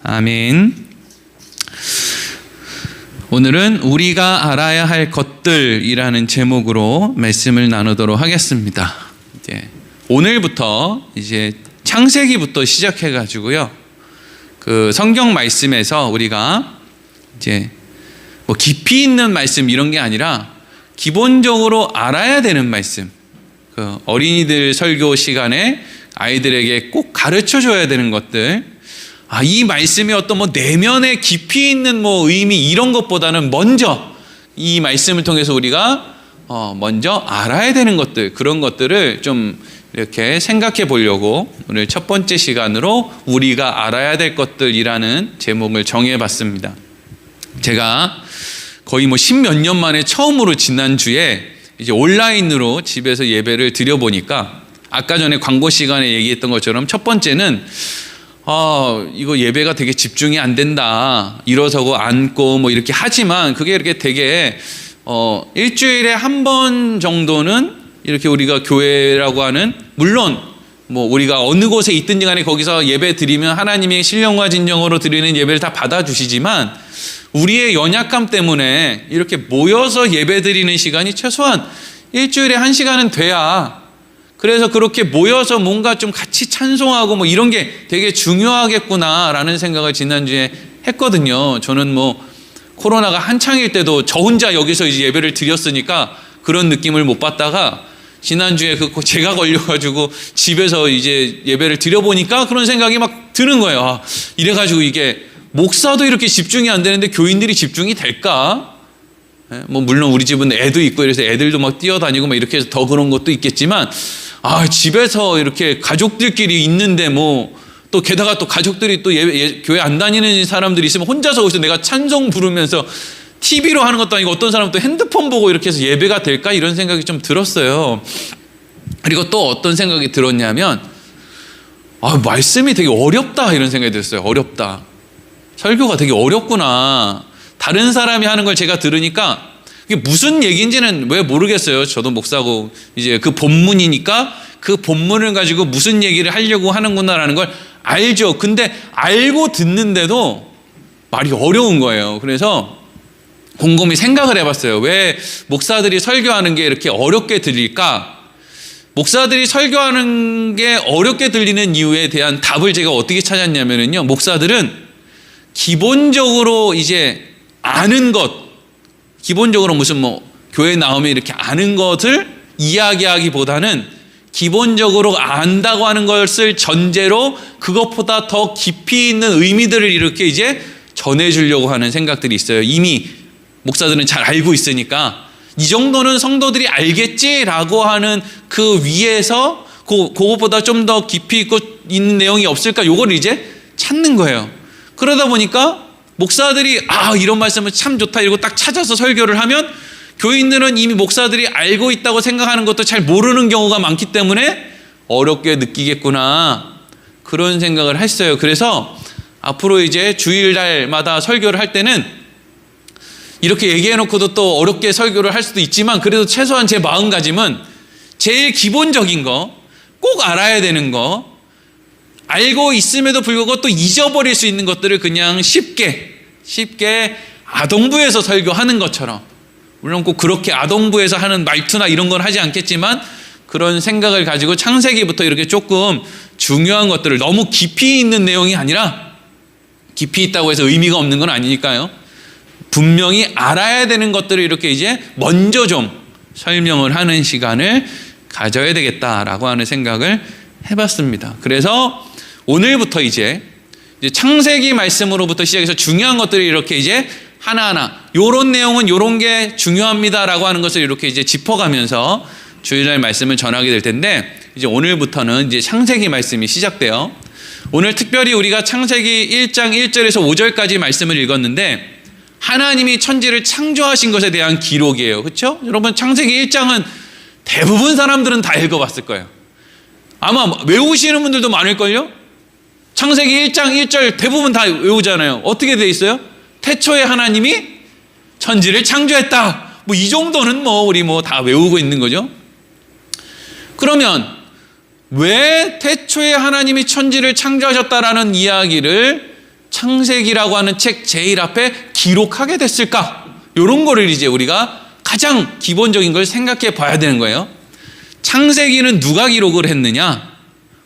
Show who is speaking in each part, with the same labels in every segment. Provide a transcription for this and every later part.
Speaker 1: 아멘. 오늘은 우리가 알아야 할 것들이라는 제목으로 말씀을 나누도록 하겠습니다. 오늘부터 이제 창세기부터 시작해 가지고요. 그 성경 말씀에서 우리가 이제 뭐 깊이 있는 말씀 이런 게 아니라 기본적으로 알아야 되는 말씀. 그 어린이들 설교 시간에 아이들에게 꼭 가르쳐 줘야 되는 것들. 이 말씀이 어떤 뭐 내면에 깊이 있는 뭐 의미 이런 것보다는 먼저 이 말씀을 통해서 우리가 먼저 알아야 되는 것들, 그런 것들을 좀 이렇게 생각해 보려고 오늘 첫 번째 시간으로 우리가 알아야 될 것들이라는 제목을 정해 봤습니다. 제가 거의 뭐 10몇 년 만에 처음으로 지난주에 이제 온라인으로 집에서 예배를 드려보니까 아까 전에 광고 시간에 얘기했던 것처럼 첫 번째는 이거 예배가 되게 집중이 안 된다. 일어서고 앉고 뭐 이렇게 하지만 그게 이렇게 되게 일주일에 한 번 정도는 이렇게 우리가 교회라고 하는, 물론 뭐 우리가 어느 곳에 있든지 간에 거기서 예배 드리면 하나님이 신령과 진정으로 드리는 예배를 다 받아주시지만 우리의 연약함 때문에 이렇게 모여서 예배 드리는 시간이 최소한 일주일에 1시간은 돼야, 그래서 그렇게 모여서 뭔가 좀 같이 찬송하고 뭐 이런 게 되게 중요하겠구나라는 생각을 지난주에 했거든요. 저는 뭐 코로나가 한창일 때도 저 혼자 여기서 이제 예배를 드렸으니까 그런 느낌을 못 받다가 지난주에 제가 걸려가지고 집에서 이제 예배를 드려보니까 그런 생각이 막 드는 거예요. 이래가지고 이게 목사도 이렇게 집중이 안 되는데 교인들이 집중이 될까? 뭐 물론 우리 집은 애도 있고 이래서 애들도 막 뛰어다니고 막 이렇게 해서 더 그런 것도 있겠지만 집에서 이렇게 가족들끼리 있는데 뭐 또 게다가 또 가족들이 또 교회 안 다니는 사람들이 있으면 혼자서 거기서 내가 찬송 부르면서 TV로 하는 것도 아니고 어떤 사람은 또 핸드폰 보고 이렇게 해서 예배가 될까? 이런 생각이 좀 들었어요. 그리고 또 어떤 생각이 들었냐면 말씀이 되게 어렵다 이런 생각이 들었어요. 어렵다. 설교가 되게 어렵구나. 다른 사람이 하는 걸 제가 들으니까 이게 무슨 얘기인지는 왜 모르겠어요. 저도 목사고 이제 그 본문이니까 그 본문을 가지고 무슨 얘기를 하려고 하는구나라는 걸 알죠. 근데 알고 듣는데도 말이 어려운 거예요. 그래서 곰곰이 생각을 해봤어요. 왜 목사들이 설교하는 게 이렇게 어렵게 들릴까? 목사들이 설교하는 게 어렵게 들리는 이유에 대한 답을 제가 어떻게 찾았냐면요. 목사들은 기본적으로 이제 아는 것, 기본적으로 무슨 뭐 교회 나오면 이렇게 아는 것을 이야기하기보다는 기본적으로 안다고 하는 것을 전제로 그것보다 더 깊이 있는 의미들을 이렇게 이제 전해주려고 하는 생각들이 있어요. 이미 목사들은 잘 알고 있으니까 이 정도는 성도들이 알겠지라고 하는 그 위에서 그것보다 좀 더 깊이 있고 있는 내용이 없을까? 요걸 이제 찾는 거예요. 그러다 보니까 목사들이 이런 말씀은 참 좋다 이러고 딱 찾아서 설교를 하면 교인들은 이미 목사들이 알고 있다고 생각하는 것도 잘 모르는 경우가 많기 때문에 어렵게 느끼겠구나 그런 생각을 했어요. 그래서 앞으로 이제 주일날마다 설교를 할 때는 이렇게 얘기해놓고도 또 어렵게 설교를 할 수도 있지만 그래도 최소한 제 마음가짐은 제일 기본적인 거, 꼭 알아야 되는 거, 알고 있음에도 불구하고 또 잊어버릴 수 있는 것들을 그냥 쉽게 아동부에서 설교하는 것처럼, 물론 꼭 그렇게 아동부에서 하는 말투나 이런 건 하지 않겠지만 그런 생각을 가지고 창세기부터 이렇게 조금 중요한 것들을, 너무 깊이 있는 내용이 아니라, 깊이 있다고 해서 의미가 없는 건 아니니까요. 분명히 알아야 되는 것들을 이렇게 이제 먼저 좀 설명을 하는 시간을 가져야 되겠다라고 하는 생각을 해봤습니다. 그래서 오늘부터 이제 창세기 말씀으로부터 시작해서 중요한 것들을 이렇게 이제 하나하나 요런 내용은 요런 게 중요합니다라고 하는 것을 이렇게 이제 짚어가면서 주일날 말씀을 전하게 될 텐데, 이제 오늘부터는 이제 창세기 말씀이 시작돼요. 오늘 특별히 우리가 창세기 1장 1절에서 5절까지 말씀을 읽었는데 하나님이 천지를 창조하신 것에 대한 기록이에요. 그렇죠? 여러분 창세기 1장은 대부분 사람들은 다 읽어봤을 거예요. 아마 외우시는 분들도 많을걸요? 창세기 1장 1절 대부분 다 외우잖아요. 어떻게 돼 있어요? 태초에 하나님이 천지를 창조했다. 뭐 이 정도는 우리 다 외우고 있는 거죠. 그러면 왜 태초에 하나님이 천지를 창조하셨다라는 이야기를 창세기라고 하는 책 제일 앞에 기록하게 됐을까? 이런 거를 이제 우리가 가장 기본적인 걸 생각해 봐야 되는 거예요. 창세기는 누가 기록을 했느냐?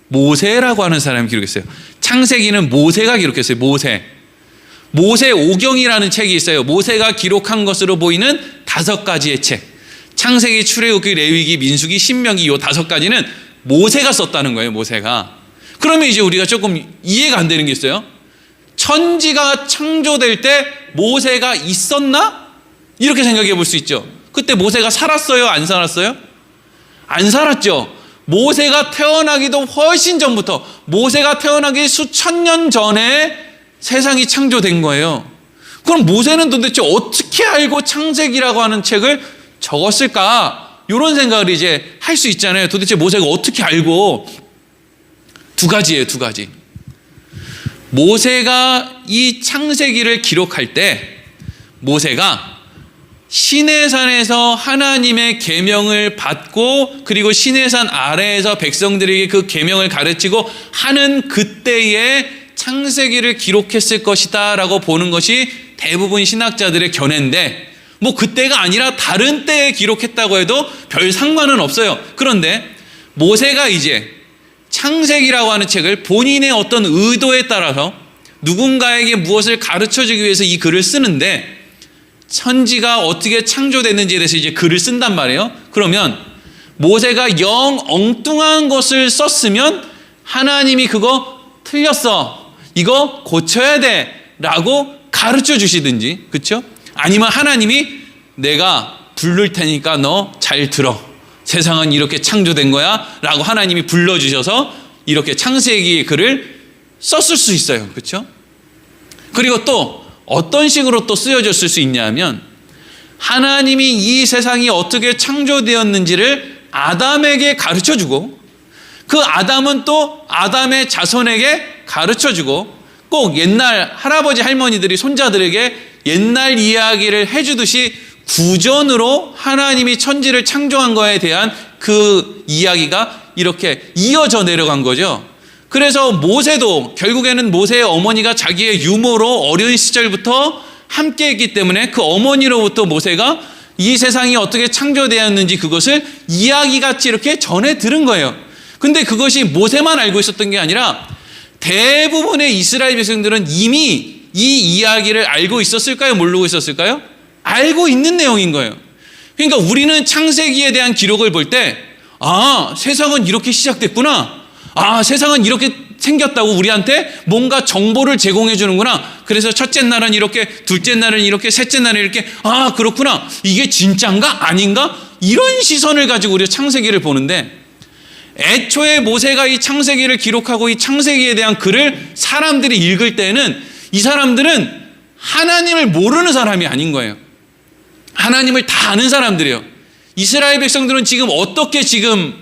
Speaker 1: 모세라고 하는 사람이 기록했어요. 창세기는 모세가 기록했어요. 모세 오경이라는 책이 있어요. 모세가 기록한 것으로 보이는 5가지의 책. 창세기, 출애굽기, 레위기, 민수기, 신명기 이 5가지는 모세가 썼다는 거예요. 모세가. 그러면 이제 우리가 조금 이해가 안 되는 게 있어요. 천지가 창조될 때 모세가 있었나? 이렇게 생각해 볼 수 있죠. 그때 모세가 살았어요? 안 살았어요? 안 살았죠. 모세가 태어나기도 훨씬 전부터, 모세가 태어나기 수천 년 전에 세상이 창조된 거예요. 그럼 모세는 도대체 어떻게 알고 창세기라고 하는 책을 적었을까? 이런 생각을 이제 할 수 있잖아요. 도대체 모세가 어떻게 알고? 2가지예요, 2가지. 모세가 이 창세기를 기록할 때 모세가 시내산에서 하나님의 계명을 받고 그리고 시내산 아래에서 백성들에게 그 계명을 가르치고 하는 그때에 창세기를 기록했을 것이다 라고 보는 것이 대부분 신학자들의 견해인데, 뭐 그때가 아니라 다른 때에 기록했다고 해도 별 상관은 없어요. 그런데 모세가 이제 창세기라고 하는 책을 본인의 어떤 의도에 따라서 누군가에게 무엇을 가르쳐주기 위해서 이 글을 쓰는데, 천지가 어떻게 창조됐는지에 대해서 이제 글을 쓴단 말이에요. 그러면 모세가 영 엉뚱한 것을 썼으면 하나님이 그거 틀렸어, 이거 고쳐야 돼 라고 가르쳐 주시든지, 그렇죠? 아니면 하나님이 내가 부를 테니까 너 잘 들어, 세상은 이렇게 창조된 거야 라고 하나님이 불러주셔서 이렇게 창세기의 글을 썼을 수 있어요. 그렇죠? 그리고 또 어떤 식으로 또 쓰여졌을 수 있냐면, 하나님이 이 세상이 어떻게 창조되었는지를 아담에게 가르쳐주고 그 아담은 또 아담의 자손에게 가르쳐주고, 꼭 옛날 할아버지 할머니들이 손자들에게 옛날 이야기를 해주듯이 구전으로 하나님이 천지를 창조한 거에 대한 그 이야기가 이렇게 이어져 내려간 거죠. 그래서 모세도 결국에는 모세의 어머니가 자기의 유모로 어린 시절부터 함께 했기 때문에 그 어머니로부터 모세가 이 세상이 어떻게 창조되었는지 그것을 이야기같이 이렇게 전해 들은 거예요. 근데 그것이 모세만 알고 있었던 게 아니라 대부분의 이스라엘 백성들은 이미 이 이야기를 알고 있었을까요? 모르고 있었을까요? 알고 있는 내용인 거예요. 그러니까 우리는 창세기에 대한 기록을 볼 때, 아, 세상은 이렇게 시작됐구나, 아, 세상은 이렇게 생겼다고 우리한테 뭔가 정보를 제공해 주는구나. 그래서 첫째 날은 이렇게, 둘째 날은 이렇게, 셋째 날은 이렇게, 아, 그렇구나, 이게 진짠가 아닌가, 이런 시선을 가지고 우리가 창세기를 보는데, 애초에 모세가 이 창세기를 기록하고 이 창세기에 대한 글을 사람들이 읽을 때는 이 사람들은 하나님을 모르는 사람이 아닌 거예요. 하나님을 다 아는 사람들이에요. 이스라엘 백성들은 지금 어떻게 지금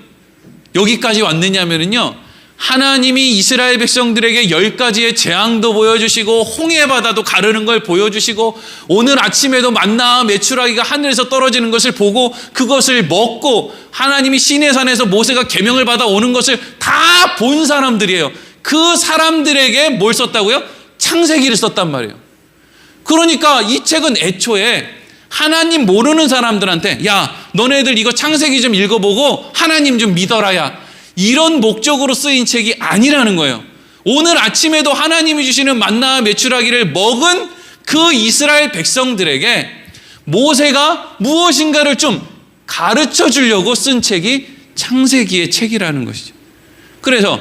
Speaker 1: 여기까지 왔느냐면요, 하나님이 이스라엘 백성들에게 10가지의 재앙도 보여주시고 홍해 바다도 가르는 걸 보여주시고 오늘 아침에도 만나와 메추라기가 하늘에서 떨어지는 것을 보고 그것을 먹고 하나님이 시내산에서 모세가 계명을 받아 오는 것을 다 본 사람들이에요. 그 사람들에게 뭘 썼다고요? 창세기를 썼단 말이에요. 그러니까 이 책은 애초에 하나님 모르는 사람들한테, 야, 너네들 이거 창세기 좀 읽어보고 하나님 좀 믿어라야, 이런 목적으로 쓰인 책이 아니라는 거예요. 오늘 아침에도 하나님이 주시는 만나와 메추라기를 먹은 그 이스라엘 백성들에게 모세가 무엇인가를 좀 가르쳐 주려고 쓴 책이 창세기의 책이라는 것이죠. 그래서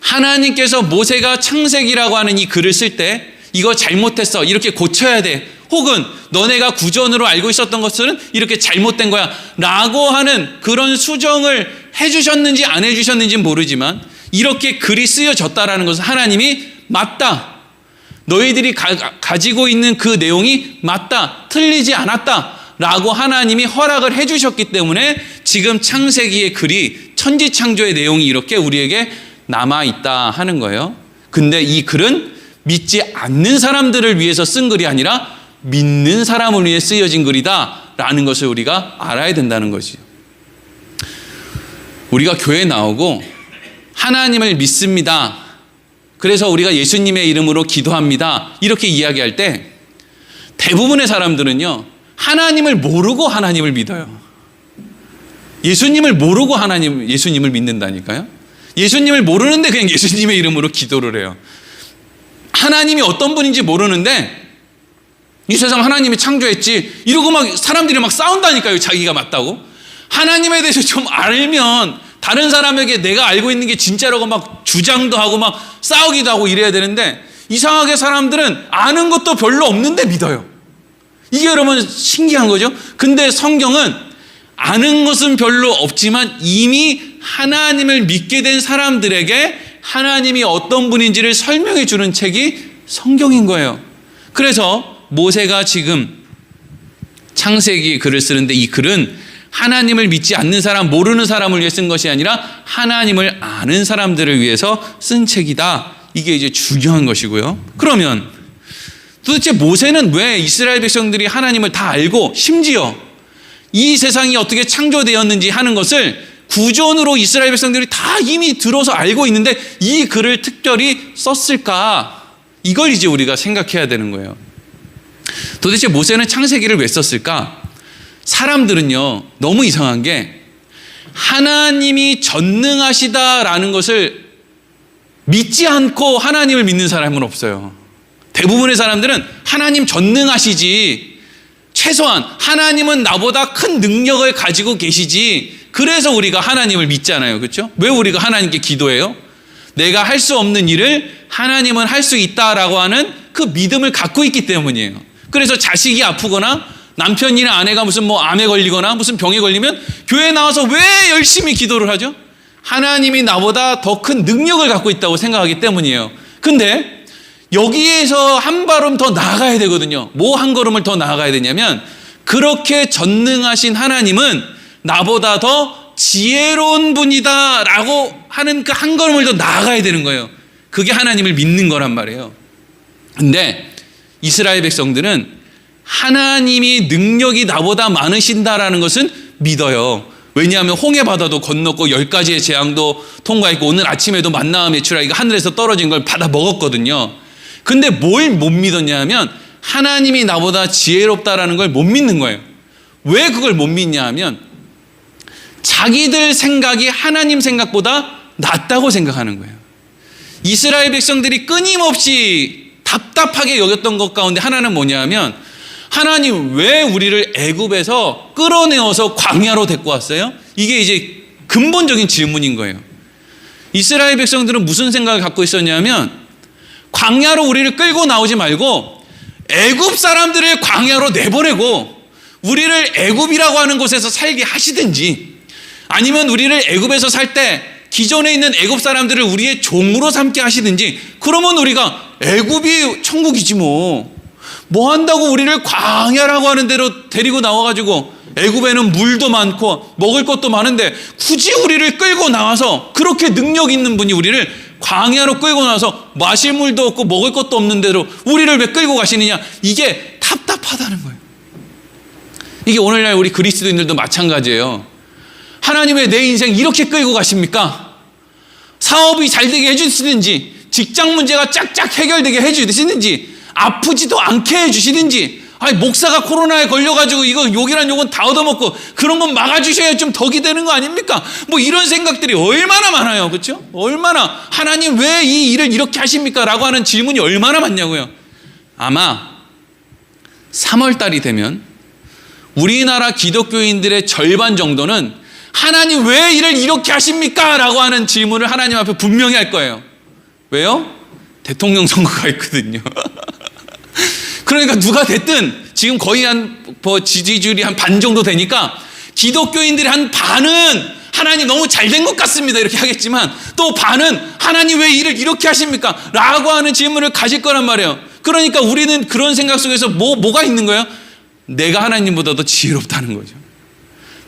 Speaker 1: 하나님께서 모세가 창세기라고 하는 이 글을 쓸 때 이거 잘못했어, 이렇게 고쳐야 돼, 혹은 너네가 구전으로 알고 있었던 것은 이렇게 잘못된 거야 라고 하는 그런 수정을 해주셨는지 안 해주셨는지 모르지만 이렇게 글이 쓰여졌다라는 것은 하나님이 맞다, 너희들이 가지고 있는 그 내용이 맞다, 틀리지 않았다 라고 하나님이 허락을 해주셨기 때문에 지금 창세기의 글이, 천지창조의 내용이 이렇게 우리에게 남아있다 하는 거예요. 근데 이 글은 믿지 않는 사람들을 위해서 쓴 글이 아니라 믿는 사람을 위해 쓰여진 글이다 라는 것을 우리가 알아야 된다는 것이죠. 우리가 교회에 나오고 하나님을 믿습니다 그래서 우리가 예수님의 이름으로 기도합니다. 이렇게 이야기할 때 대부분의 사람들은요, 하나님을 모르고 하나님을 믿어요. 예수님을 모르고 예수님을 믿는다니까요. 예수님을 모르는데 그냥 예수님의 이름으로 기도를 해요. 하나님이 어떤 분인지 모르는데 이 세상 하나님이 창조했지 이러고 막 사람들이 막 싸운다니까요. 자기가 맞다고. 하나님에 대해서 좀 알면 다른 사람에게 내가 알고 있는 게 진짜라고 막 주장도 하고 막 싸우기도 하고 이래야 되는데, 이상하게 사람들은 아는 것도 별로 없는데 믿어요. 이게 여러분 신기한 거죠. 근데 성경은 아는 것은 별로 없지만 이미 하나님을 믿게 된 사람들에게 하나님이 어떤 분인지를 설명해 주는 책이 성경인 거예요. 그래서 모세가 지금 창세기 글을 쓰는데 이 글은 하나님을 믿지 않는 사람, 모르는 사람을 위해 쓴 것이 아니라 하나님을 아는 사람들을 위해서 쓴 책이다. 이게 이제 중요한 것이고요. 그러면 도대체 모세는 왜 이스라엘 백성들이 하나님을 다 알고 심지어 이 세상이 어떻게 창조되었는지 하는 것을 구존으로 이스라엘 백성들이 다 이미 들어서 알고 있는데 이 글을 특별히 썼을까? 이걸 이제 우리가 생각해야 되는 거예요. 도대체 모세는 창세기를 왜 썼을까? 사람들은요, 너무 이상한 게 하나님이 전능하시다라는 것을 믿지 않고 하나님을 믿는 사람은 없어요. 대부분의 사람들은 하나님 전능하시지, 최소한 하나님은 나보다 큰 능력을 가지고 계시지, 그래서 우리가 하나님을 믿잖아요. 그렇죠? 왜 우리가 하나님께 기도해요? 내가 할 수 없는 일을 하나님은 할 수 있다라고 하는 그 믿음을 갖고 있기 때문이에요. 그래서 자식이 아프거나 남편이나 아내가 무슨 암에 걸리거나 무슨 병에 걸리면 교회에 나와서 왜 열심히 기도를 하죠? 하나님이 나보다 더 큰 능력을 갖고 있다고 생각하기 때문이에요. 근데 여기에서 한 걸음 더 나아가야 되거든요. 뭐 한 걸음을 더 나아가야 되냐면, 그렇게 전능하신 하나님은 나보다 더 지혜로운 분이다 라고 하는 그 한 걸음을 더 나아가야 되는 거예요. 그게 하나님을 믿는 거란 말이에요. 근데 이스라엘 백성들은 하나님이 능력이 나보다 많으신다라는 것은 믿어요. 왜냐하면 홍해 바다도 건넜고 10가지의 재앙도 통과했고 오늘 아침에도 만나와 메추라기가 하늘에서 떨어진 걸 받아 먹었거든요. 근데 뭘 못 믿었냐 하면 하나님이 나보다 지혜롭다라는 걸 못 믿는 거예요. 왜 그걸 못 믿냐 하면 자기들 생각이 하나님 생각보다 낫다고 생각하는 거예요. 이스라엘 백성들이 끊임없이 답답하게 여겼던 것 가운데 하나는 뭐냐 하면, 하나님 왜 우리를 애굽에서 끌어내어서 광야로 데리고 왔어요? 이게 이제 근본적인 질문인 거예요. 이스라엘 백성들은 무슨 생각을 갖고 있었냐면, 광야로 우리를 끌고 나오지 말고 애굽 사람들을 광야로 내보내고 우리를 애굽이라고 하는 곳에서 살게 하시든지, 아니면 우리를 애굽에서 살 때 기존에 있는 애굽 사람들을 우리의 종으로 삼게 하시든지, 그러면 우리가 애굽이 천국이지 뭐 한다고 우리를 광야라고 하는 데로 데리고 나와가지고 애굽에는 물도 많고 먹을 것도 많은데 굳이 우리를 끌고 나와서, 그렇게 능력 있는 분이 우리를 광야로 끌고 나와서 마실 물도 없고 먹을 것도 없는 데로 우리를 왜 끌고 가시느냐, 이게 답답하다는 거예요. 이게 오늘날 우리 그리스도인들도 마찬가지예요. 하나님 왜 내 인생 이렇게 끌고 가십니까? 사업이 잘 되게 해주시든지, 직장 문제가 짝짝 해결되게 해주시든지, 아프지도 않게 해주시든지, 아니 목사가 코로나에 걸려가지고 이거 욕이란 욕은 다 얻어먹고 그런 건 막아주셔야 좀 덕이 되는 거 아닙니까? 뭐 이런 생각들이 얼마나 많아요. 그렇죠? 얼마나 하나님 왜 이 일을 이렇게 하십니까? 라고 하는 질문이 얼마나 많냐고요. 아마 3월달이 되면 우리나라 기독교인들의 절반 정도는 하나님 왜 일을 이렇게 하십니까? 라고 하는 질문을 하나님 앞에 분명히 할 거예요. 왜요? 대통령 선거가 있거든요. 그러니까 누가 됐든 지금 거의 지지율이 한 반 정도 되니까 기독교인들이 한 반은 하나님 너무 잘된 것 같습니다 이렇게 하겠지만, 또 반은 하나님 왜 일을 이렇게 하십니까? 라고 하는 질문을 가질 거란 말이에요. 그러니까 우리는 그런 생각 속에서 뭐가 있는 거예요? 내가 하나님보다 더 지혜롭다는 거죠.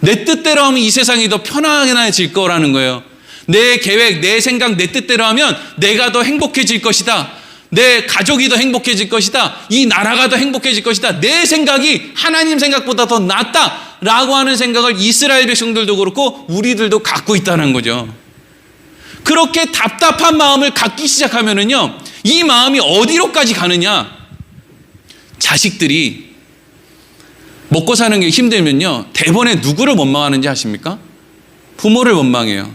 Speaker 1: 내 뜻대로 하면 이 세상이 더 편안해질 거라는 거예요. 내 계획, 내 생각, 내 뜻대로 하면 내가 더 행복해질 것이다. 내 가족이 더 행복해질 것이다. 이 나라가 더 행복해질 것이다. 내 생각이 하나님 생각보다 더 낫다라고 하는 생각을 이스라엘 백성들도 그렇고 우리들도 갖고 있다는 거죠. 그렇게 답답한 마음을 갖기 시작하면은요, 이 마음이 어디로까지 가느냐? 자식들이 먹고 사는 게 힘들면요, 대번에 누구를 원망하는지 아십니까? 부모를 원망해요.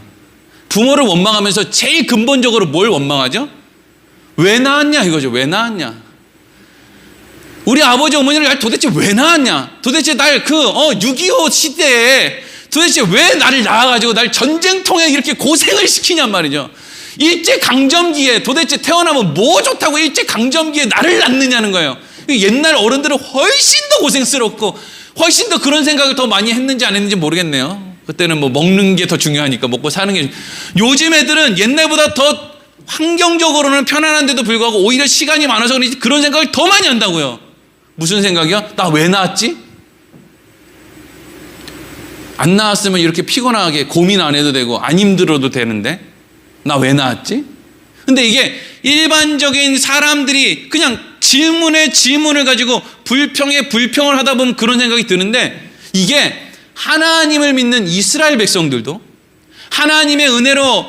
Speaker 1: 부모를 원망하면서 제일 근본적으로 뭘 원망하죠? 왜 낳았냐 이거죠. 왜 낳았냐? 우리 아버지 어머니를 도대체 왜 낳았냐? 도대체 날 6.25 시대에 도대체 왜 나를 낳아가지고 날 전쟁통에 이렇게 고생을 시키냔 말이죠. 일제강점기에 도대체 태어나면 뭐 좋다고 일제강점기에 나를 낳느냐는 거예요. 옛날 어른들은 훨씬 더 고생스럽고 훨씬 더 그런 생각을 더 많이 했는지 안 했는지 모르겠네요. 그때는 뭐 먹는 게 더 중요하니까 먹고 사는 게. 요즘 애들은 옛날보다 더 환경적으로는 편안한데도 불구하고 오히려 시간이 많아서 그런지 그런 생각을 더 많이 한다고요. 무슨 생각이요? 나 왜 낳았지? 안 낳았으면 이렇게 피곤하게 고민 안 해도 되고 안 힘들어도 되는데 나 왜 낳았지? 근데 이게 일반적인 사람들이 그냥 질문에 질문을 가지고 불평에 불평을 하다 보면 그런 생각이 드는데, 이게 하나님을 믿는 이스라엘 백성들도 하나님의 은혜로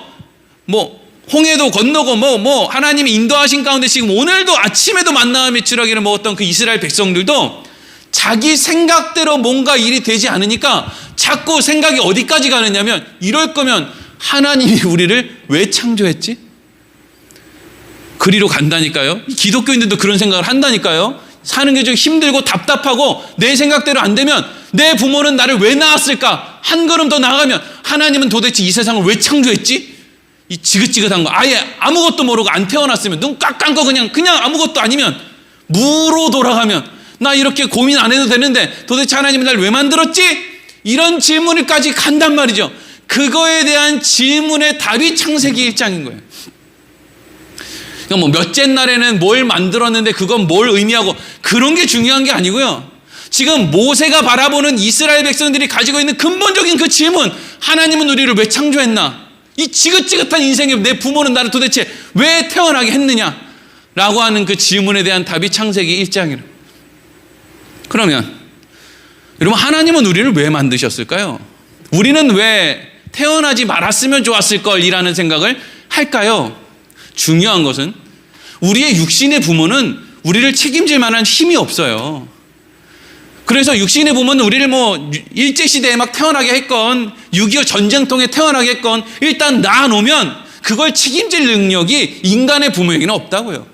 Speaker 1: 홍해도 건너고 하나님이 인도하신 가운데 지금 오늘도 아침에도 만나와 메추라기를 먹었던 그 이스라엘 백성들도 자기 생각대로 뭔가 일이 되지 않으니까 자꾸 생각이 어디까지 가느냐면, 이럴 거면 하나님이 우리를 왜 창조했지? 그리로 간다니까요. 기독교인들도 그런 생각을 한다니까요. 사는 게 좀 힘들고 답답하고 내 생각대로 안 되면 내 부모는 나를 왜 낳았을까? 한 걸음 더 나아가면 하나님은 도대체 이 세상을 왜 창조했지? 이 지긋지긋한 거, 아예 아무것도 모르고 안 태어났으면 눈 꽉 감고 그냥 아무것도 아니면 무로 돌아가면 나 이렇게 고민 안 해도 되는데 도대체 하나님은 날 왜 만들었지? 이런 질문을까지 간단 말이죠. 그거에 대한 질문의 답이 창세기 1장인 거예요. 그러니까 몇째 날에는 뭘 만들었는데 그건 뭘 의미하고 그런 게 중요한 게 아니고요. 지금 모세가 바라보는 이스라엘 백성들이 가지고 있는 근본적인 그 질문, 하나님은 우리를 왜 창조했나? 이 지긋지긋한 인생에 내 부모는 나를 도대체 왜 태어나게 했느냐? 라고 하는 그 질문에 대한 답이 창세기 1장이에요. 그러면 여러분, 하나님은 우리를 왜 만드셨을까요? 우리는 왜 태어나지 말았으면 좋았을 걸이라는 생각을 할까요? 중요한 것은 우리의 육신의 부모는 우리를 책임질 만한 힘이 없어요. 그래서 육신의 부모는 우리를 일제시대에 막 태어나게 했건 6.25 전쟁통에 태어나게 했건 일단 낳아놓으면 그걸 책임질 능력이 인간의 부모에게는 없다고요.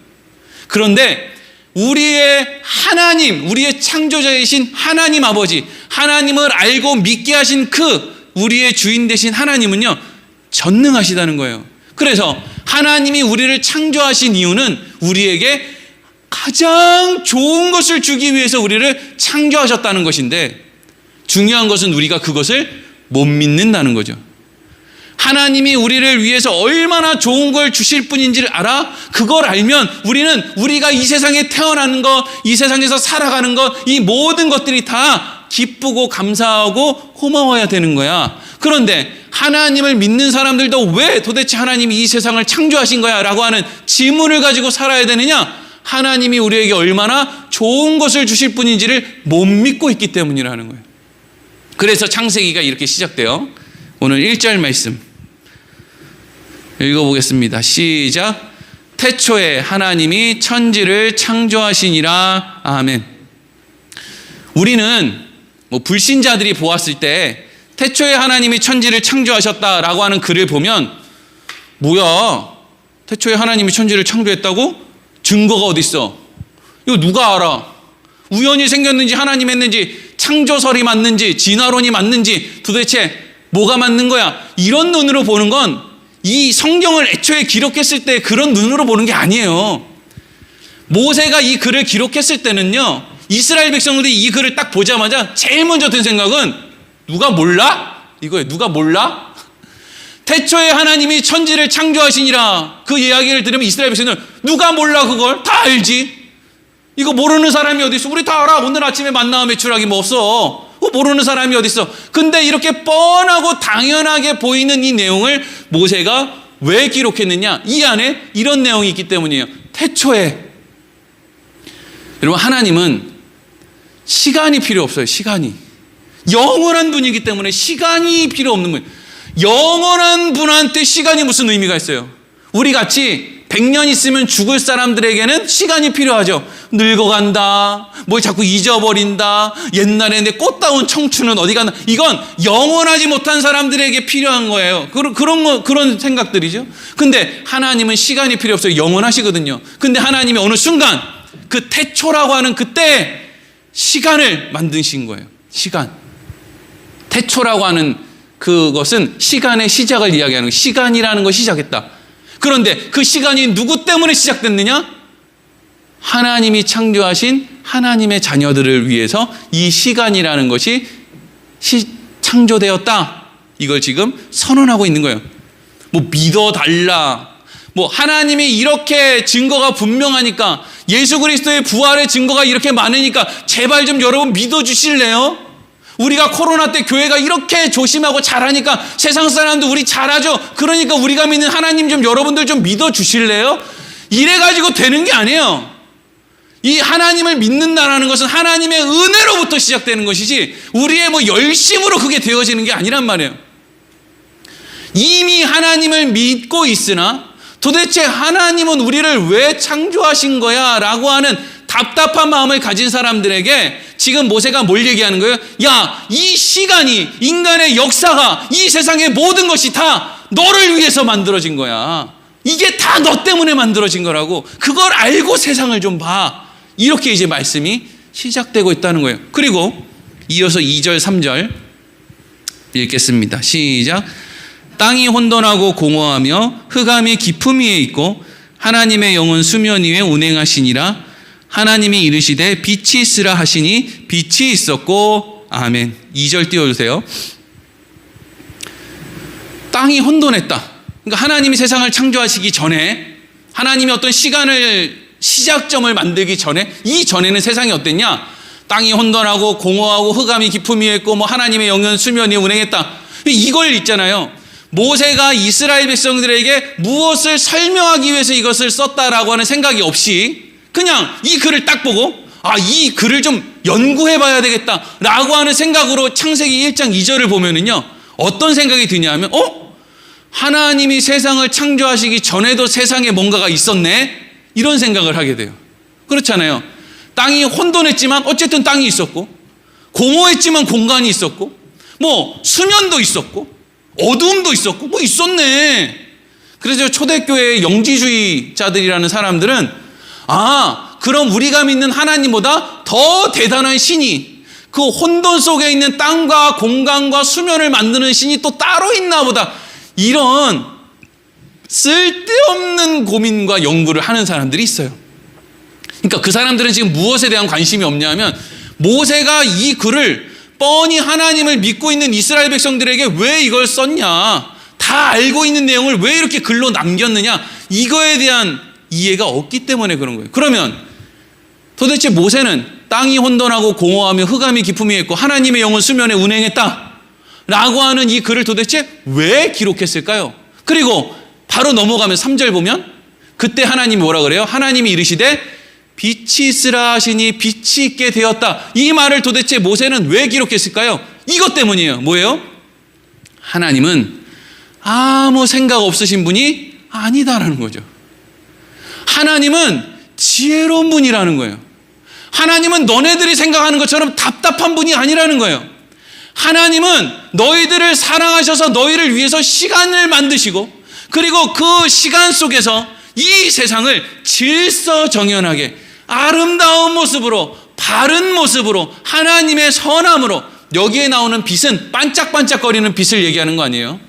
Speaker 1: 그런데 우리의 하나님, 우리의 창조자이신 하나님 아버지, 하나님을 알고 믿게 하신 우리의 주인 되신 하나님은요, 전능하시다는 거예요. 그래서 하나님이 우리를 창조하신 이유는 우리에게 가장 좋은 것을 주기 위해서 우리를 창조하셨다는 것인데, 중요한 것은 우리가 그것을 못 믿는다는 거죠. 하나님이 우리를 위해서 얼마나 좋은 걸 주실 분인지를 알아? 그걸 알면 우리는 우리가 이 세상에 태어나는 것, 이 세상에서 살아가는 것, 이 모든 것들이 다 기쁘고 감사하고 고마워야 되는 거야. 그런데 하나님을 믿는 사람들도 왜 도대체 하나님이 이 세상을 창조하신 거야? 라고 하는 질문을 가지고 살아야 되느냐? 하나님이 우리에게 얼마나 좋은 것을 주실 분인지를 못 믿고 있기 때문이라는 거예요. 그래서 창세기가 이렇게 시작돼요. 오늘 1절 말씀 읽어보겠습니다. 시작. 태초에 하나님이 천지를 창조하시니라. 아멘. 우리는 불신자들이 보았을 때 태초에 하나님이 천지를 창조하셨다라고 하는 글을 보면, 뭐야, 태초에 하나님이 천지를 창조했다고? 증거가 어디 있어? 이거 누가 알아? 우연히 생겼는지 하나님 했는지, 창조설이 맞는지, 진화론이 맞는지, 도대체 뭐가 맞는 거야? 이런 눈으로 보는 건 이 성경을 애초에 기록했을 때 그런 눈으로 보는 게 아니에요. 모세가 이 글을 기록했을 때는요, 이스라엘 백성들이 이 글을 딱 보자마자 제일 먼저 든 생각은, 누가 몰라? 이거예요. 누가 몰라? 태초에 하나님이 천지를 창조하시니라. 그 이야기를 들으면 이스라엘 백성들은 누가 몰라? 그걸 다 알지. 이거 모르는 사람이 어디 있어? 우리 다 알아. 오늘 아침에 만나와 메추라기 뭐 없어? 모르는 사람이 어디 있어? 근데 이렇게 뻔하고 당연하게 보이는 이 내용을 모세가 왜 기록했느냐? 이 안에 이런 내용이 있기 때문이에요. 태초에. 여러분, 하나님은 시간이 필요 없어요. 시간이. 영원한 분이기 때문에 시간이 필요 없는 분. 영원한 분한테 시간이 무슨 의미가 있어요? 우리 같이 100년 있으면 죽을 사람들에게는 시간이 필요하죠. 늙어간다, 뭘 자꾸 잊어버린다, 옛날에 내 꽃다운 청춘은 어디 갔나. 이건 영원하지 못한 사람들에게 필요한 거예요. 그런 생각들이죠. 근데 하나님은 시간이 필요 없어요. 영원하시거든요. 근데 하나님이 어느 순간 그 태초라고 하는 그때 시간을 만드신 거예요. 시간. 태초라고 하는 그것은 시간의 시작을 이야기하는 거예요. 시간이라는 것이 시작했다. 그런데 그 시간이 누구 때문에 시작됐느냐? 하나님이 창조하신 하나님의 자녀들을 위해서 이 시간이라는 것이 창조되었다. 이걸 지금 선언하고 있는 거예요. 뭐 믿어달라. 뭐 하나님이 이렇게 증거가 분명하니까, 예수 그리스도의 부활의 증거가 이렇게 많으니까 제발 좀 여러분 믿어주실래요? 우리가 코로나 때 교회가 이렇게 조심하고 잘하니까 세상 사람도 우리 잘하죠. 그러니까 우리가 믿는 하나님 좀 여러분들 좀 믿어주실래요? 이래가지고 되는 게 아니에요. 이 하나님을 믿는다라는 것은 하나님의 은혜로부터 시작되는 것이지 우리의 뭐 열심으로 그게 되어지는 게 아니란 말이에요. 이미 하나님을 믿고 있으나 도대체 하나님은 우리를 왜 창조하신 거야? 라고 하는 답답한 마음을 가진 사람들에게 지금 모세가 뭘 얘기하는 거예요? 야, 이 시간이, 인간의 역사가, 이 세상의 모든 것이 다 너를 위해서 만들어진 거야. 이게 다 너 때문에 만들어진 거라고. 그걸 알고 세상을 좀 봐. 이렇게 이제 말씀이 시작되고 있다는 거예요. 그리고 이어서 2절, 3절 읽겠습니다. 시작. 땅이 혼돈하고 공허하며 흑암이 깊음 위에 있고 하나님의 영은 수면 위에 운행하시니라. 하나님이 이르시되 빛이 있으라 하시니 빛이 있었고. 아멘. 2절 띄워주세요. 땅이 혼돈했다. 그러니까 하나님이 세상을 창조하시기 전에, 하나님이 어떤 시작점을 만들기 전에, 이 전에는 세상이 어땠냐? 땅이 혼돈하고 공허하고 흑암이 깊음 위에 있고 뭐 하나님의 영은 수면 위에 운행했다. 이걸 있잖아요. 모세가 이스라엘 백성들에게 무엇을 설명하기 위해서 이것을 썼다라고 하는 생각이 없이 그냥 이 글을 딱 보고 이 글을 좀 연구해 봐야 되겠다 라고 하는 생각으로 창세기 1장 2절을 보면은요, 어떤 생각이 드냐면 하나님이 세상을 창조하시기 전에도 세상에 뭔가가 있었네, 이런 생각을 하게 돼요. 그렇잖아요. 땅이 혼돈했지만 어쨌든 땅이 있었고, 공허했지만 공간이 있었고, 뭐 수면도 있었고 어두움도 있었고 뭐 있었네. 그래서 초대교회의 영지주의자들이라는 사람들은 그럼 우리가 믿는 하나님보다 더 대단한 신이, 그 혼돈 속에 있는 땅과 공간과 수면을 만드는 신이 또 따로 있나 보다, 이런 쓸데없는 고민과 연구를 하는 사람들이 있어요. 그러니까 그 사람들은 지금 무엇에 대한 관심이 없냐면, 모세가 이 글을 뻔히 하나님을 믿고 있는 이스라엘 백성들에게 왜 이걸 썼냐, 다 알고 있는 내용을 왜 이렇게 글로 남겼느냐, 이거에 대한 이해가 없기 때문에 그런 거예요. 그러면 도대체 모세는 땅이 혼돈하고 공허하며 흑암이 깊음 위에 있고 하나님의 영은 수면에 운행했다 라고 하는 이 글을 도대체 왜 기록했을까요? 그리고 바로 넘어가면 3절 보면 그때 하나님이 뭐라 그래요? 하나님이 이르시되 빛이 있으라 하시니 빛이 있게 되었다. 이 말을 도대체 모세는 왜 기록했을까요? 이것 때문이에요. 뭐예요? 하나님은 아무 생각 없으신 분이 아니다라는 거죠. 하나님은 지혜로운 분이라는 거예요. 하나님은 너네들이 생각하는 것처럼 답답한 분이 아니라는 거예요. 하나님은 너희들을 사랑하셔서 너희를 위해서 시간을 만드시고, 그리고 그 시간 속에서 이 세상을 질서정연하게 아름다운 모습으로, 바른 모습으로, 하나님의 선함으로, 여기에 나오는 빛은 반짝반짝거리는 빛을 얘기하는 거 아니에요?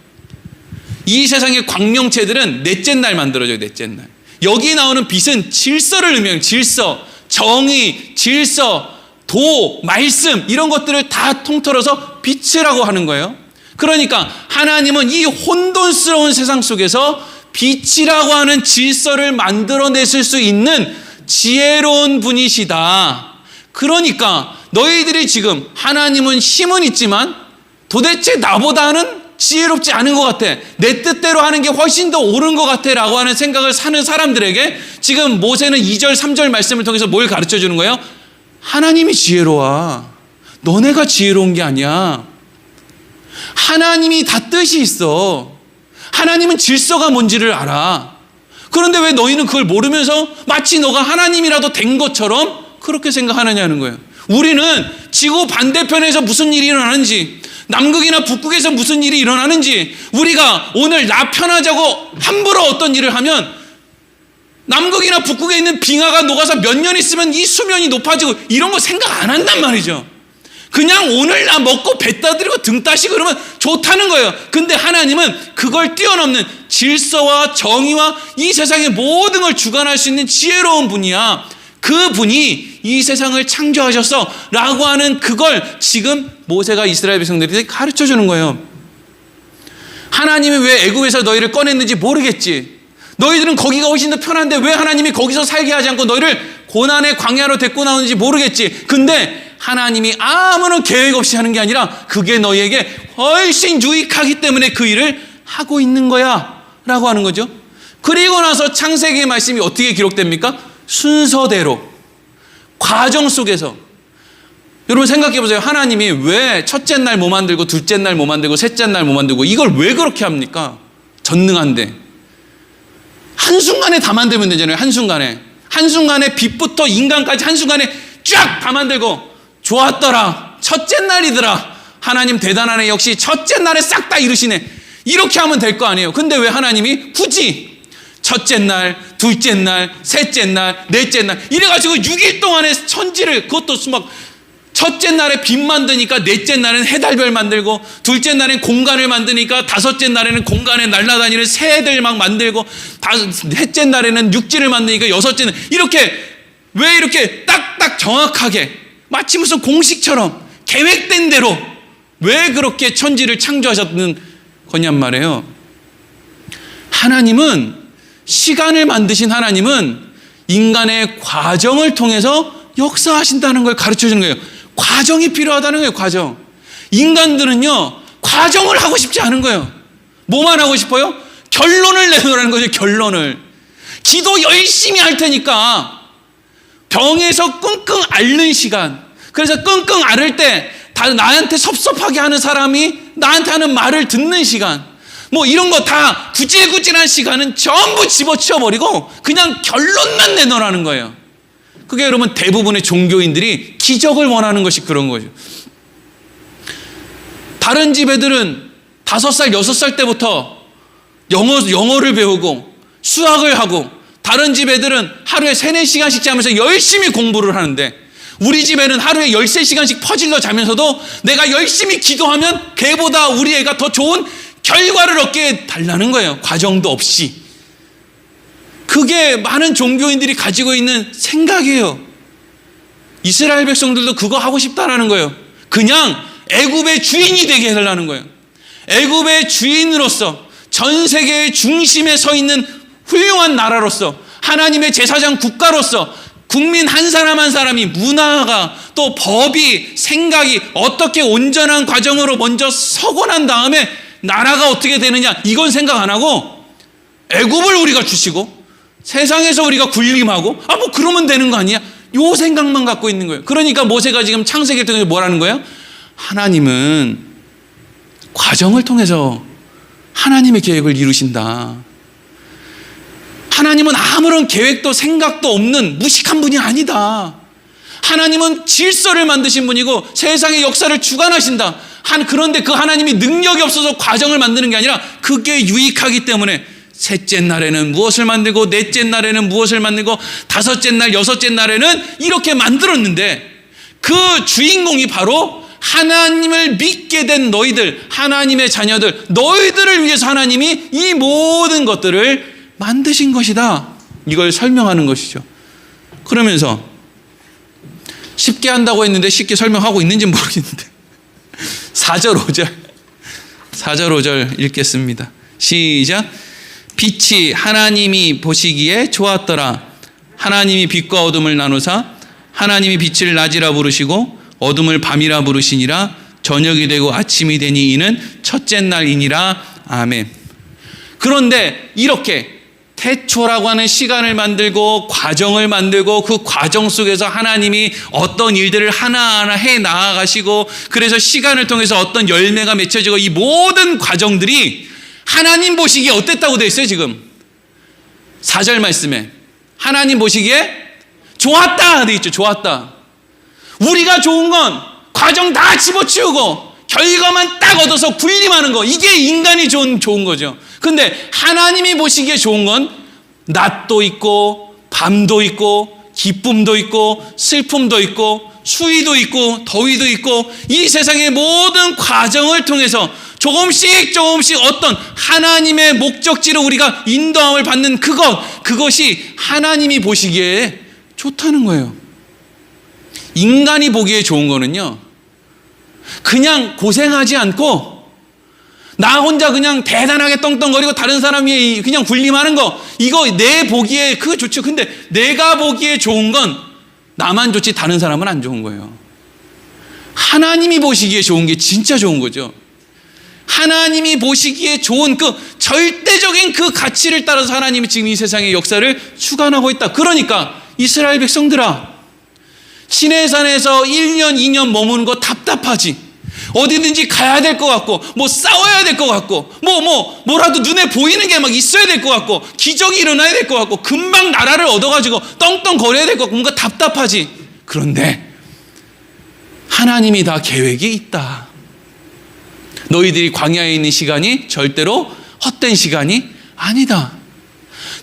Speaker 1: 이 세상의 광명체들은 넷째 날 만들어져요. 넷째 날. 여기 나오는 빛은 질서를 의미해요. 질서, 정의, 질서, 도, 말씀, 이런 것들을 다 통틀어서 빛이라고 하는 거예요. 그러니까 하나님은 이 혼돈스러운 세상 속에서 빛이라고 하는 질서를 만들어내실 수 있는 지혜로운 분이시다. 그러니까 너희들이 지금 하나님은 힘은 있지만 도대체 나보다는 지혜롭지 않은 것 같아, 내 뜻대로 하는 게 훨씬 더 옳은 것 같아 라고 하는 생각을 사는 사람들에게 지금 모세는 2절 3절 말씀을 통해서 뭘 가르쳐 주는 거예요? 하나님이 지혜로워. 너네가 지혜로운 게 아니야. 하나님이 다 뜻이 있어. 하나님은 질서가 뭔지를 알아. 그런데 왜 너희는 그걸 모르면서 마치 너가 하나님이라도 된 것처럼 그렇게 생각하느냐는 거예요. 우리는 지구 반대편에서 무슨 일이 일어나는지, 남극이나 북극에서 무슨 일이 일어나는지, 우리가 오늘 나 편하자고 함부로 어떤 일을 하면 남극이나 북극에 있는 빙하가 녹아서 몇 년 있으면 이 수면이 높아지고 이런 거 생각 안 한단 말이죠. 그냥 오늘 나 먹고 배 따드리고 등 따시고 그러면 좋다는 거예요. 근데 하나님은 그걸 뛰어넘는 질서와 정의와 이 세상의 모든 걸 주관할 수 있는 지혜로운 분이야. 그분이 이 세상을 창조하셔서 라고 하는 그걸 지금 모세가 이스라엘 백성들에게 가르쳐 주는 거예요. 하나님이 왜 애굽에서 너희를 꺼냈는지 모르겠지. 너희들은 거기가 훨씬 더 편한데 왜 하나님이 거기서 살게 하지 않고 너희를 고난의 광야로 데리고 나오는지 모르겠지. 근데 하나님이 아무런 계획 없이 하는 게 아니라 그게 너희에게 훨씬 유익하기 때문에 그 일을 하고 있는 거야 라고 하는 거죠. 그리고 나서 창세기의 말씀이 어떻게 기록됩니까? 순서대로, 과정 속에서. 여러분 생각해 보세요. 하나님이 왜 첫째 날 뭐 만들고 둘째 날 뭐 만들고 셋째 날 뭐 만들고 이걸 왜 그렇게 합니까? 전능한데. 한순간에 다 만들면 되잖아요. 한순간에 빛부터 인간까지 한순간에 쫙 다 만들고 좋았더라. 첫째 날이더라. 하나님 대단하네. 역시 첫째 날에 싹 다 이루시네. 이렇게 하면 될 거 아니에요. 근데 왜 하나님이 굳이 첫째 날, 둘째 날, 셋째 날, 넷째 날 이래가지고 6일 동안에 천지를, 그것도 막 첫째 날에 빛 만드니까 넷째 날엔 해달별 만들고, 둘째 날엔 공간을 만드니까 다섯째 날에는 공간에 날아다니는 새들 막 만들고, 셋째 날에는 육지를 만드니까 여섯째는 이렇게, 왜 이렇게 딱딱 정확하게 마치 무슨 공식처럼 계획된 대로 왜 그렇게 천지를 창조하셨는 거냔 말이에요. 하나님은, 시간을 만드신 하나님은 인간의 과정을 통해서 역사하신다는 걸 가르쳐 주는 거예요. 과정이 필요하다는 거예요. 과정. 인간들은요 과정을 하고 싶지 않은 거예요. 뭐만 하고 싶어요? 결론을 내놓으라는 거죠. 결론을. 기도 열심히 할 테니까 병에서 끙끙 앓는 시간, 그래서 끙끙 앓을 때 나한테 섭섭하게 하는 사람이 나한테 하는 말을 듣는 시간, 뭐 이런 거 다 구질구질한 시간은 전부 집어치워버리고 그냥 결론만 내놓으라는 거예요. 그게 여러분 대부분의 종교인들이 기적을 원하는 것이 그런 거죠. 다른 집 애들은 5살, 6살 때부터 영어를 배우고 수학을 하고, 다른 집 애들은 하루에 3, 4시간씩 자면서 열심히 공부를 하는데, 우리 집에는 하루에 13시간씩 퍼질러 자면서도 내가 열심히 기도하면 걔보다 우리 애가 더 좋은 결과를 얻게 달라는 거예요. 과정도 없이. 그게 많은 종교인들이 가지고 있는 생각이에요. 이스라엘 백성들도 그거 하고 싶다라는 거예요. 그냥 애굽의 주인이 되게 해달라는 거예요. 애굽의 주인으로서 전 세계의 중심에 서 있는 훌륭한 나라로서, 하나님의 제사장 국가로서 국민 한 사람 한 사람이 문화가, 또 법이, 생각이 어떻게 온전한 과정으로 먼저 서고 난 다음에 나라가 어떻게 되느냐, 이건 생각 안 하고 애굽을 우리가 주시고 세상에서 우리가 군림하고 뭐 그러면 되는 거 아니야? 요 생각만 갖고 있는 거예요. 그러니까 모세가 지금 창세기를 통해서 뭐라는 거예요? 하나님은 과정을 통해서 하나님의 계획을 이루신다. 하나님은 아무런 계획도 생각도 없는 무식한 분이 아니다. 하나님은 질서를 만드신 분이고 세상의 역사를 주관하신다. 그런데 그 하나님이 능력이 없어서 과정을 만드는 게 아니라 그게 유익하기 때문에 셋째 날에는 무엇을 만들고, 넷째 날에는 무엇을 만들고, 다섯째 날, 여섯째 날에는 이렇게 만들었는데, 그 주인공이 바로 하나님을 믿게 된 너희들, 하나님의 자녀들, 너희들을 위해서 하나님이 이 모든 것들을 만드신 것이다. 이걸 설명하는 것이죠. 그러면서 쉽게 한다고 했는데 쉽게 설명하고 있는지 모르겠는데 4절 5절 읽겠습니다. 시작. 빛이 하나님이 보시기에 좋았더라. 하나님이 빛과 어둠을 나누사 하나님이 빛을 낮이라 부르시고 어둠을 밤이라 부르시니라. 저녁이 되고 아침이 되니 이는 첫째 날이니라. 아멘. 그런데 이렇게 태초라고 하는 시간을 만들고 과정을 만들고 그 과정 속에서 하나님이 어떤 일들을 하나하나 해 나아가시고 그래서 시간을 통해서 어떤 열매가 맺혀지고 이 모든 과정들이 하나님 보시기에 어땠다고 되어 있어요. 지금 4절 말씀에 하나님 보시기에 좋았다 되어 있죠. 좋았다. 우리가 좋은 건 과정 다 집어치우고 결과만 딱 얻어서 군림하는 거, 이게 인간이 좋은 거죠. 근데 하나님이 보시기에 좋은 건 낮도 있고 밤도 있고 기쁨도 있고 슬픔도 있고 수위도 있고 더위도 있고 이 세상의 모든 과정을 통해서 조금씩 어떤 하나님의 목적지로 우리가 인도함을 받는 그것이 하나님이 보시기에 좋다는 거예요. 인간이 보기에 좋은 거는요, 그냥 고생하지 않고 나 혼자 그냥 대단하게 떵떵거리고 다른 사람 위에 그냥 군림하는 거, 이거 내 보기에 그거 좋죠. 근데 내가 보기에 좋은 건 나만 좋지 다른 사람은 안 좋은 거예요. 하나님이 보시기에 좋은 게 진짜 좋은 거죠. 하나님이 보시기에 좋은 그 절대적인 그 가치를 따라서 하나님이 지금 이 세상의 역사를 주관하고 있다. 그러니까 이스라엘 백성들아, 시내산에서 1년 2년 머무는 거 답답하지? 어디든지 가야 될 것 같고 뭐 싸워야 될 것 같고 뭐라도 눈에 보이는 게 막 있어야 될 것 같고 기적이 일어나야 될 것 같고 금방 나라를 얻어가지고 떵떵거려야 될 것 같고 뭔가 답답하지? 그런데 하나님이 다 계획이 있다. 너희들이 광야에 있는 시간이 절대로 헛된 시간이 아니다.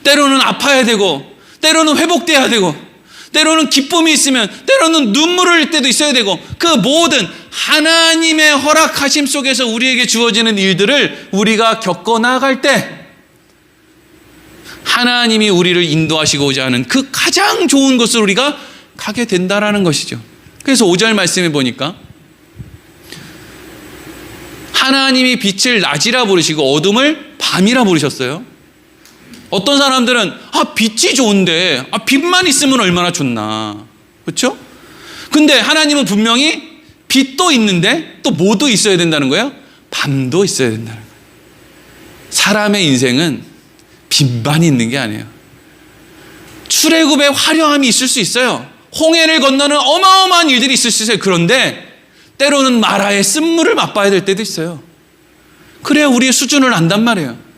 Speaker 1: 때로는 아파야 되고 때로는 회복돼야 되고 때로는 기쁨이 있으면 때로는 눈물을 흘릴 때도 있어야 되고 그 모든 하나님의 허락하심 속에서 우리에게 주어지는 일들을 우리가 겪어 나아갈 때 하나님이 우리를 인도하시고자 하는 그 가장 좋은 곳을 우리가 가게 된다라는 것이죠. 그래서 5절 말씀에 보니까 하나님이 빛을 낮이라 부르시고 어둠을 밤이라 부르셨어요. 어떤 사람들은 빛이 좋은데 빛만 있으면 얼마나 좋나, 그렇죠? 근데 하나님은 분명히 빛도 있는데 또 뭐도 있어야 된다는 거예요? 밤도 있어야 된다는 거예요. 사람의 인생은 빛만 있는 게 아니에요. 출애굽의 화려함이 있을 수 있어요. 홍해를 건너는 어마어마한 일들이 있을 수 있어요. 그런데 때로는 마라의 쓴물을 맛봐야 될 때도 있어요. 그래야 우리의 수준을 안단 말이에요.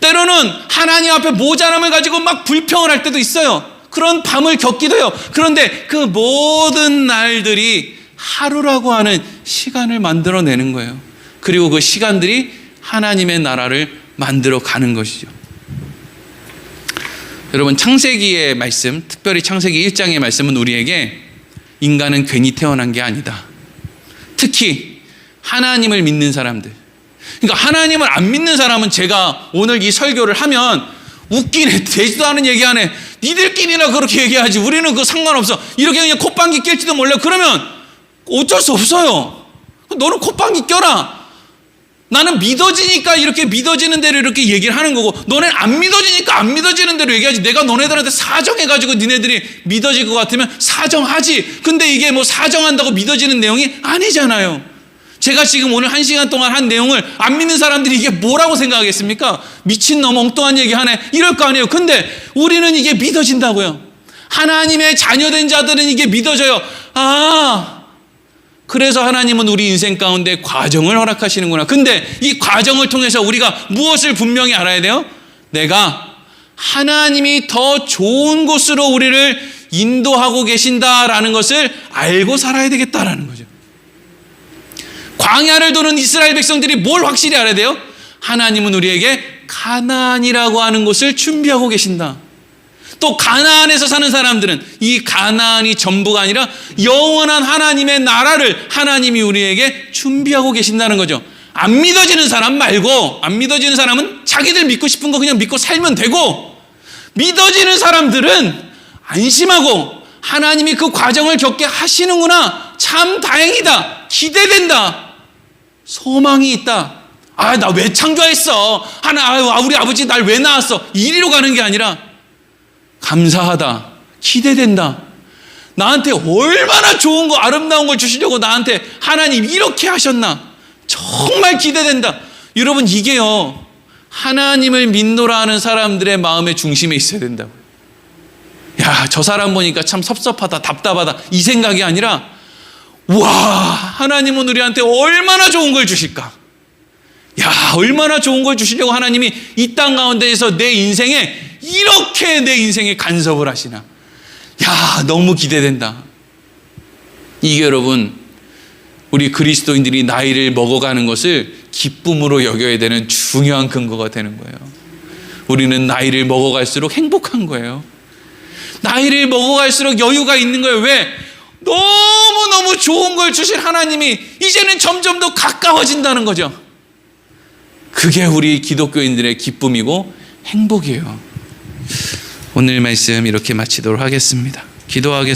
Speaker 1: 때로는 하나님 앞에 모자람을 가지고 막 불평을 할 때도 있어요. 그런 밤을 겪기도 해요. 그런데 그 모든 날들이 하루라고 하는 시간을 만들어내는 거예요. 그리고 그 시간들이 하나님의 나라를 만들어 가는 것이죠. 여러분, 창세기의 말씀, 특별히 창세기 1장의 말씀은 우리에게 인간은 괜히 태어난 게 아니다. 특히 하나님을 믿는 사람들, 그러니까 하나님을 안 믿는 사람은 제가 오늘 이 설교를 하면 웃기네, 되지도 않은 얘기 하네, 니들끼리나 그렇게 얘기하지 우리는 그거 상관없어, 이렇게 그냥 콧방귀 낄지도 몰라. 그러면 어쩔 수 없어요. 너는 콧방귀 껴라. 나는 믿어지니까 이렇게 믿어지는 대로 이렇게 얘기를 하는 거고, 너네는 안 믿어지니까 안 믿어지는 대로 얘기하지. 내가 너네들한테 사정해가지고 니네들이 믿어질 것 같으면 사정하지. 근데 이게 뭐 사정한다고 믿어지는 내용이 아니잖아요. 제가 지금 오늘 1시간 동안 한 내용을 안 믿는 사람들이 이게 뭐라고 생각하겠습니까? 미친놈 엉뚱한 얘기 하네, 이럴 거 아니에요. 근데 우리는 이게 믿어진다고요. 하나님의 자녀된 자들은 이게 믿어져요. 그래서 하나님은 우리 인생 가운데 과정을 허락하시는구나. 근데 이 과정을 통해서 우리가 무엇을 분명히 알아야 돼요? 내가 하나님이 더 좋은 곳으로 우리를 인도하고 계신다라는 것을 알고 살아야 되겠다라는 거죠. 광야를 도는 이스라엘 백성들이 뭘 확실히 알아야 돼요? 하나님은 우리에게 가나안이라고 하는 곳을 준비하고 계신다. 또 가나안에서 사는 사람들은 이 가나안이 전부가 아니라 영원한 하나님의 나라를 하나님이 우리에게 준비하고 계신다는 거죠. 안 믿어지는 사람 말고, 안 믿어지는 사람은 자기들 믿고 싶은 거 그냥 믿고 살면 되고, 믿어지는 사람들은 안심하고 하나님이 그 과정을 겪게 하시는구나, 참 다행이다, 기대된다, 소망이 있다. 나 왜 창조했어? 우리 아버지 날 왜 낳았어? 이리로 가는 게 아니라 감사하다, 기대된다. 나한테 얼마나 좋은 거, 아름다운 걸 주시려고 나한테 하나님 이렇게 하셨나? 정말 기대된다. 여러분, 이게요, 하나님을 믿노라 하는 사람들의 마음의 중심에 있어야 된다고. 야, 저 사람 보니까 참 섭섭하다, 답답하다, 이 생각이 아니라, 와, 하나님은 우리한테 얼마나 좋은 걸 주실까? 야, 얼마나 좋은 걸 주시려고 하나님이 이 땅 가운데에서 내 인생에 이렇게 내 인생에 간섭을 하시나? 야, 너무 기대된다. 이게 여러분, 우리 그리스도인들이 나이를 먹어가는 것을 기쁨으로 여겨야 되는 중요한 근거가 되는 거예요. 우리는 나이를 먹어갈수록 행복한 거예요. 나이를 먹어갈수록 여유가 있는 거예요. 왜? 너무너무 좋은 걸 주신 하나님이 이제는 점점 더 가까워진다는 거죠. 그게 우리 기독교인들의 기쁨이고 행복이에요. 오늘 말씀 이렇게 마치도록 하겠습니다. 기도하겠습니다.